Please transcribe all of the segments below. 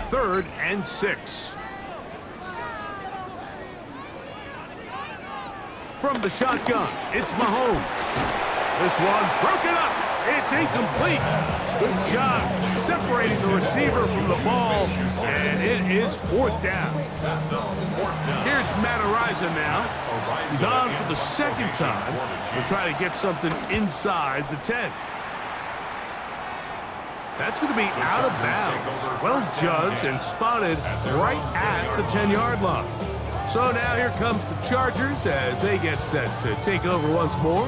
3rd and 6. From the shotgun, it's Mahomes. This one broken up. It's incomplete. Good job separating the receiver from the ball, and it is 4th down. Here's Matt now. He's on for the 2nd time. We'll try to get something inside the 10. That's going to be out of bounds. Well judged and spotted right at the 10-yard line. So now here comes the Chargers as they get set to take over once more.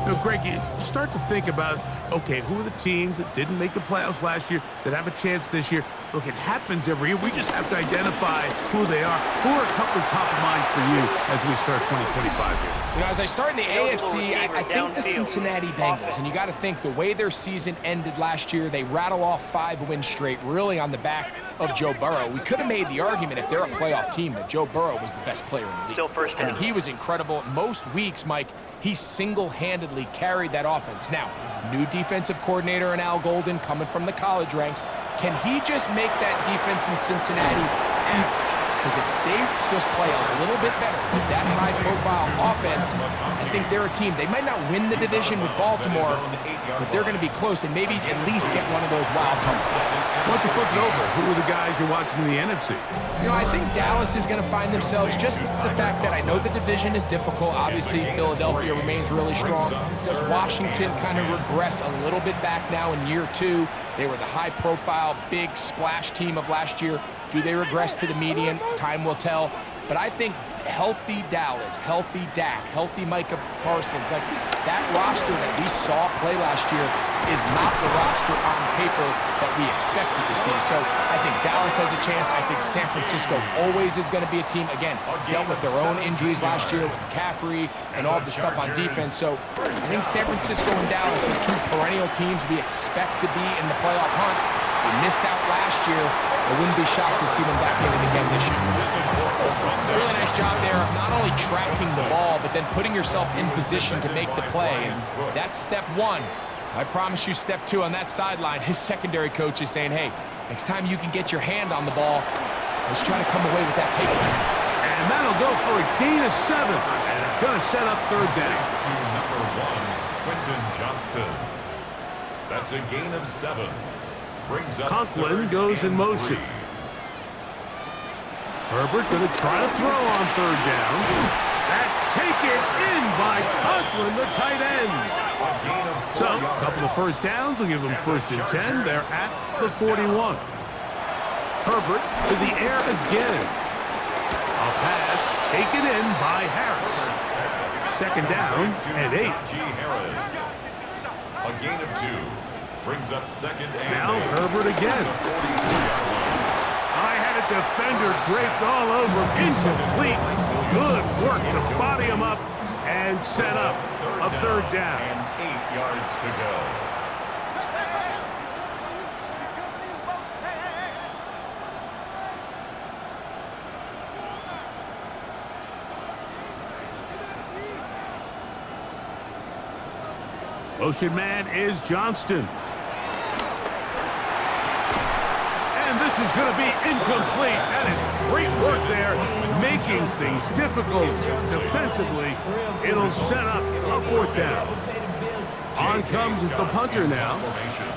You know, Greg, you start to think about, okay, who are the teams that didn't make the playoffs last year that have a chance this year? Look, it happens every year. We just have to identify who they are. Who are a couple top of mind for you as we start 2025 here? You know, as I start in the AFC, I think the Cincinnati Bengals, and you got to think the way their season ended last year, they rattle off 5 wins straight, really on the back of Joe Burrow. We could have made the argument if they're a playoff team that Joe Burrow was the best player in the league. Still first down. I mean, he was incredible. Most weeks, Mike, he single-handedly carried that offense. Now, new defensive coordinator in Al Golden coming from the college ranks. Can he just make that defense in Cincinnati average? Because if they just play a little bit better with that high-profile offense, I think they're a team. They might not win the division with Baltimore, but they're going to be close and maybe at least get one of those wild card spots. Why don't you flip it over? Who are the guys you're watching in the NFC? You know, I think Dallas is going to find themselves just the fact that I know the division is difficult. Obviously, Philadelphia remains really strong. Does Washington kind of regress a little bit back now in year 2? They were the high-profile, big splash team of last year. Do they regress to the median? Time will tell. But I think healthy Dallas, healthy Dak, healthy Micah Parsons, like that roster that we saw play last year is not the roster on paper that we expected to see. So I think Dallas has a chance. I think San Francisco always is going to be a team, again, dealt with their own injuries last year with McCaffrey and all the stuff on defense. So I think San Francisco and Dallas are 2 perennial teams we expect to be in the playoff hunt. They missed out last year. I wouldn't be shocked to see them back in it again this year. Really nice job there of not only tracking the ball, but then putting yourself in position to make the play. And that's step 1. I promise you step 2 on that sideline. His secondary coach is saying, hey, next time you can get your hand on the ball, let's try to come away with that takeaway. And that'll go for a gain of 7. And it's going to set up 3rd down. To number 1, Quentin Johnston. That's a gain of 7. Brings up Conklin goes in motion. Herbert going to try to throw on 3rd down. That's taken in by Conklin, the tight end. So, a couple of first downs will give them 1st and 10. They're at the 41. Herbert to the air again. A pass taken in by Harris. 2nd down and 8. A gain of 2. Brings up 2nd and now Herbert again. I had a defender draped all over him. Incomplete. Good work to body him up and set up a 3rd down. And 8 yards to go. Motion man is Johnston. And this is going to be incomplete. That is great work there, making things difficult defensively. It'll set up a 4th down. On comes the punter now,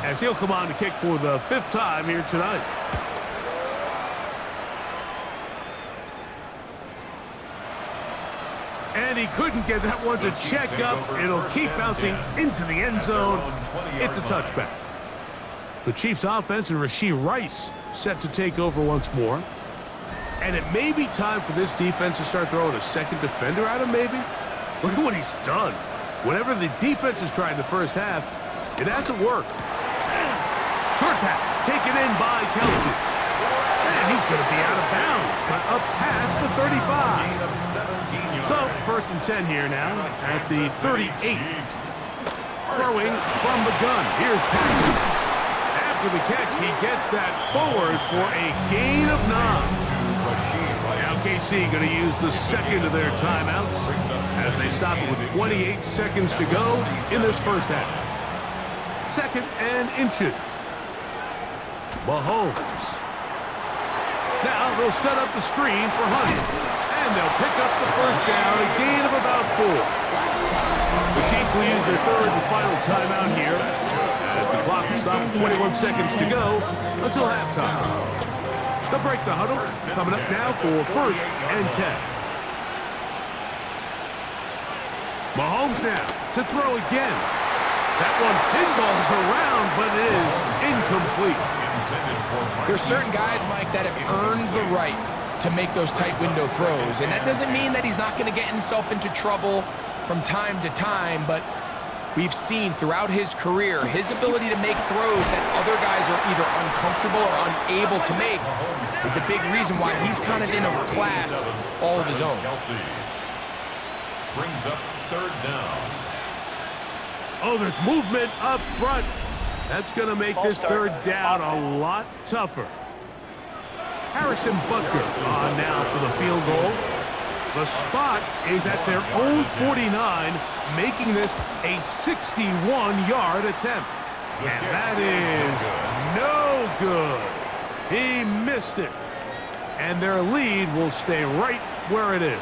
as he'll come on to kick for the 5th time here tonight. And he couldn't get that one to check up. It'll keep bouncing into the end zone. It's a touchback. The Chiefs offense and Rashee Rice set to take over once more. And it may be time for this defense to start throwing a 2nd defender at him, maybe. Look at what he's done. Whenever the defense has tried the first half, it hasn't worked. Short pass taken in by Kelsey. And he's going to be out of bounds, but up past the 35. So, 1st and 10 here now at the 38. Throwing from the gun. Here's Patrick. After the catch, he gets that forward for a gain of 9. Now KC going to use the 2nd of their timeouts as they stop it with 28 seconds to go in this first half. 2nd and inches. Mahomes they'll set up the screen for Hunt. And they'll pick up the first down, a gain of about 4. The Chiefs will use their third and final timeout here as the clock stops 21 seconds to go until halftime. They'll break the huddle, coming up now for 1st and 10. Mahomes now to throw again. That one pinballs around, but it is incomplete. There's certain guys, Mike, that have earned the right to make those tight window throws, and that doesn't mean that he's not going to get himself into trouble from time to time, but we've seen throughout his career his ability to make throws that other guys are either uncomfortable or unable to make is a big reason why he's kind of in a class all of his own. Brings up 3rd down. Oh, there's movement up front. That's going to make this 3rd down a lot tougher. Harrison Butker on now for the field goal. The spot is at their own 49, making this a 61-yard attempt. And that is no good. He missed it. And their lead will stay right where it is.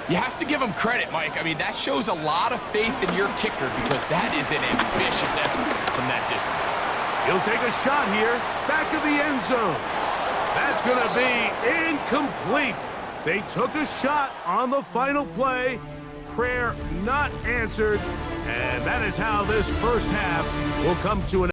You have to give him credit, Mike. I mean, that shows a lot of faith in your kicker because that is an ambitious effort from that distance. He'll take a shot here, back of the end zone. That's going to be incomplete. They took a shot on the final play. Prayer not answered. And that is how this first half will come to an end.